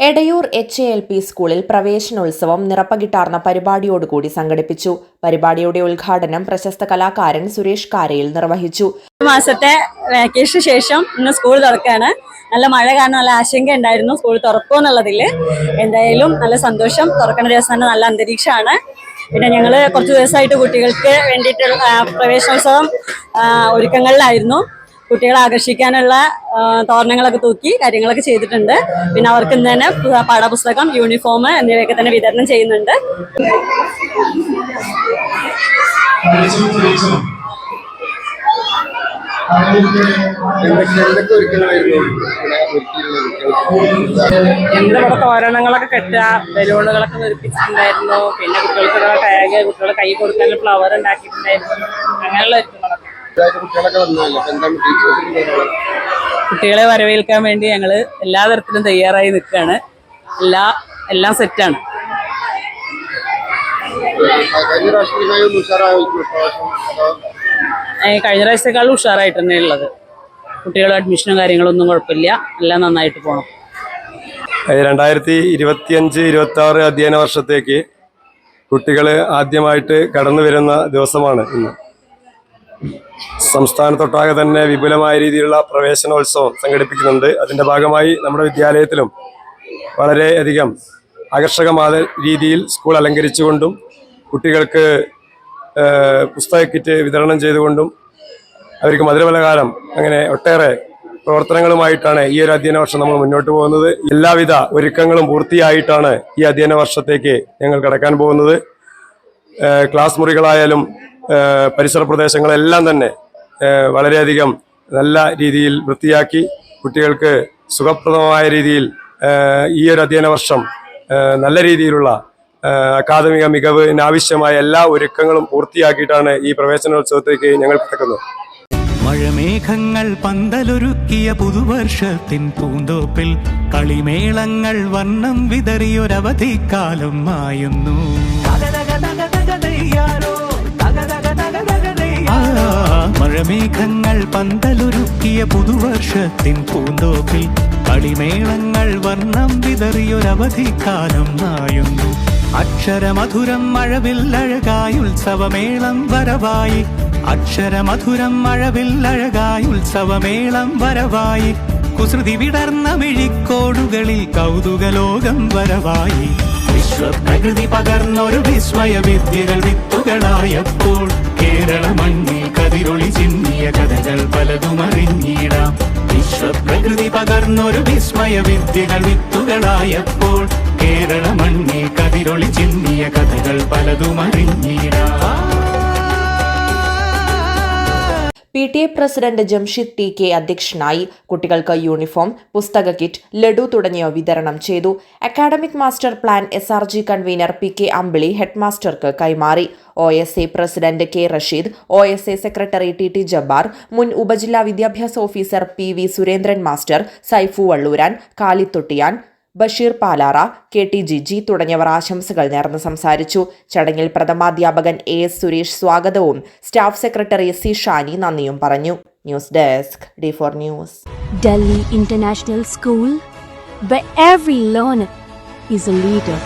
Edayur HALP സ്കൂളിൽ പ്രവേശനോത്സവം നിറപ്പകിട്ടാർന്ന പരിപാടിയോടുകൂടി സംഘടിപ്പിച്ചു. പരിപാടിയുടെ ഉദ്ഘാടനം പ്രശസ്ത കലാകാരൻ സുരേഷ് കാരയിൽ നിർവഹിച്ചു. മാസത്തെ വാക്കേഷന് ശേഷം ഇന്ന് സ്കൂൾ തുറക്കാണ്. നല്ല മഴ കാരണം നല്ല ആശങ്ക ഉണ്ടായിരുന്നു സ്കൂൾ തുറക്കുമെന്നുള്ളതിൽ. എന്തായാലും നല്ല സന്തോഷം. തുറക്കുന്ന ദിവസം തന്നെ നല്ല അന്തരീക്ഷമാണ്. പിന്നെ ഞങ്ങൾ കുറച്ച് ദിവസമായിട്ട് കുട്ടികൾക്ക് വേണ്ടിയിട്ടുള്ള പ്രവേശനോത്സവം ഒരുക്കങ്ങളിലായിരുന്നു. കുട്ടികളെ ആകർഷിക്കാനുള്ള തോരണങ്ങളൊക്കെ തൂക്കി കാര്യങ്ങളൊക്കെ ചെയ്തിട്ടുണ്ട്. പിന്നെ അവർക്ക് ഇന്ന് തന്നെ പാഠപുസ്തകം, യൂണിഫോം എന്നിവയൊക്കെ തന്നെ വിതരണം ചെയ്യുന്നുണ്ട്. ഇവിടെ തോരണങ്ങളൊക്കെ കെട്ടുക, ബലൂണുകളൊക്കെ നിർപ്പിച്ചിട്ടുണ്ടായിരുന്നു. പിന്നെ കുട്ടികൾക്കുള്ള ടാഗ്, കുട്ടികളെ കൈ കൊടുക്കാനുള്ള ഫ്ലവർ ഉണ്ടാക്കിയിട്ടുണ്ടായിരുന്നു. അങ്ങനെയുള്ള ഒരുക്കങ്ങളൊക്കെ. കുട്ടികളെ വരവേൽക്കാൻ വേണ്ടി ഞങ്ങൾ എല്ലാ തരത്തിലും തയ്യാറായി നിൽക്കുകയാണ്. എല്ലാം സെറ്റാണ്. കഴിഞ്ഞ പ്രാവശ്യത്തെക്കാളും ഉഷാറായിട്ട് തന്നെ ഉള്ളത്. കുട്ടികളുടെ അഡ്മിഷനും കാര്യങ്ങളൊന്നും കുഴപ്പമില്ല. എല്ലാം നന്നായിട്ട് പോകണം. 2025-26 അധ്യയന വർഷത്തേക്ക് കുട്ടികൾ ആദ്യമായിട്ട് കടന്നു വരുന്ന ദിവസമാണ് ഇന്ന്. സംസ്ഥാനത്തൊട്ടാകെ തന്നെ വിപുലമായ രീതിയിലുള്ള പ്രവേശനോത്സവം സംഘടിപ്പിക്കുന്നുണ്ട്. അതിൻ്റെ ഭാഗമായി നമ്മുടെ വിദ്യാലയത്തിലും വളരെയധികം ആകർഷകമായ രീതിയിൽ സ്കൂൾ അലങ്കരിച്ചുകൊണ്ടും കുട്ടികൾക്ക് പുസ്തക കിറ്റ് വിതരണം ചെയ്തുകൊണ്ടും അവർക്ക് മധുരപലഹാരം അങ്ങനെ ഒട്ടേറെ പ്രവർത്തനങ്ങളുമായിട്ടാണ് ഈ ഒരു അധ്യയന വർഷം നമ്മൾ മുന്നോട്ട് പോകുന്നത്. എല്ലാവിധ ഒരുക്കങ്ങളും പൂർത്തിയായിട്ടാണ് ഈ അധ്യയന വർഷത്തേക്ക് ഞങ്ങൾ കടക്കാൻ പോകുന്നത്. ക്ലാസ് മുറികളായാലും പരിസര പ്രദേശങ്ങളെല്ലാം തന്നെ വളരെയധികം നല്ല രീതിയിൽ വൃത്തിയാക്കി കുട്ടികൾക്ക് സുഖപ്രദമായ രീതിയിൽ ഈ ഒരു അധ്യയന വർഷം നല്ല രീതിയിലുള്ള അക്കാദമിക മികവിനാവശ്യമായ എല്ലാ ഒരുക്കങ്ങളും പൂർത്തിയാക്കിയിട്ടാണ് ഈ പ്രവേശനോത്സവത്തേക്ക് ഞങ്ങൾ കടക്കുന്നത്. മഴമേഘങ്ങൾ പന്തലൊരുക്കിയ പുതുവർഷത്തിൻ പൂന്തോപ്പിൽ കളിമേളങ്ങൾ വർണ്ണം വിതറിയൊരവധിക്കാലം മായുന്നു. മഴമേഘങ്ങൾ പന്തലൊരുക്കിയ പുതുവർഷത്തിൻ പൂന്തോപ്പിൽ കളിമേളങ്ങൾ വർണ്ണം വിതറിയൊരവധിക്കാലം മായുന്നു. അക്ഷരമധുരം മഴവില്ലഴകായുത്സവമേളം വരവായി. അക്ഷരമധുരം മഴവില്ലഴകായുത്സവമേളം വരവായി. കുസൃതി വിടർന്ന മിഴിക്കോടുകളിൽ കൗതുകലോകം വരവായി. വിശ്വപ്രകൃതി പകർന്നൊരു വിസ്മയ വിദ്യകൾ വിത്തുകളായപ്പോൾ കേരള മണ്ണിൽ കതിരൊളി ചിന്നിയ കഥകൾ പലതും അറിഞ്ഞിടാം. വിശ്വപ്രകൃതി പകർന്നൊരു വിസ്മയ വിദ്യകൾ വിത്തുകളായപ്പോൾ കേരള മണ്ണിൽ കതിരൊളി ചിന്നിയ കഥകൾ പലതും അറിഞ്ഞിടാം. PTA പ്രസിഡന്റ് ജംഷിദ് TK അധ്യക്ഷനായി. കുട്ടികൾക്ക് യൂണിഫോം, പുസ്തക കിറ്റ്, ലഡു തുടങ്ങിയവ വിതരണം ചെയ്തു. Academic master plan SRG convener PK Ambili ഹെഡ്മാസ്റ്റർക്ക് കൈമാറി. OSA president K Rasheed, OSA secretary TT Jabbar, മുൻ ഉപജില്ലാ വിദ്യാഭ്യാസ officer PV Surendran master, Saifu Valluran, Kalithottiyan, Basheer Palara, KT Jiji തുടങ്ങിയവർ ആശംസകൾ നേർന്ന് സംസാരിച്ചു. ചടങ്ങിൽ പ്രഥമാധ്യാപകൻ AS സുരേഷ് സ്വാഗതവും സ്റ്റാഫ് സെക്രട്ടറി C ഷാനി നന്ദിയും പറഞ്ഞു. News desk D4 News. Delhi International School, where every learner is a leader.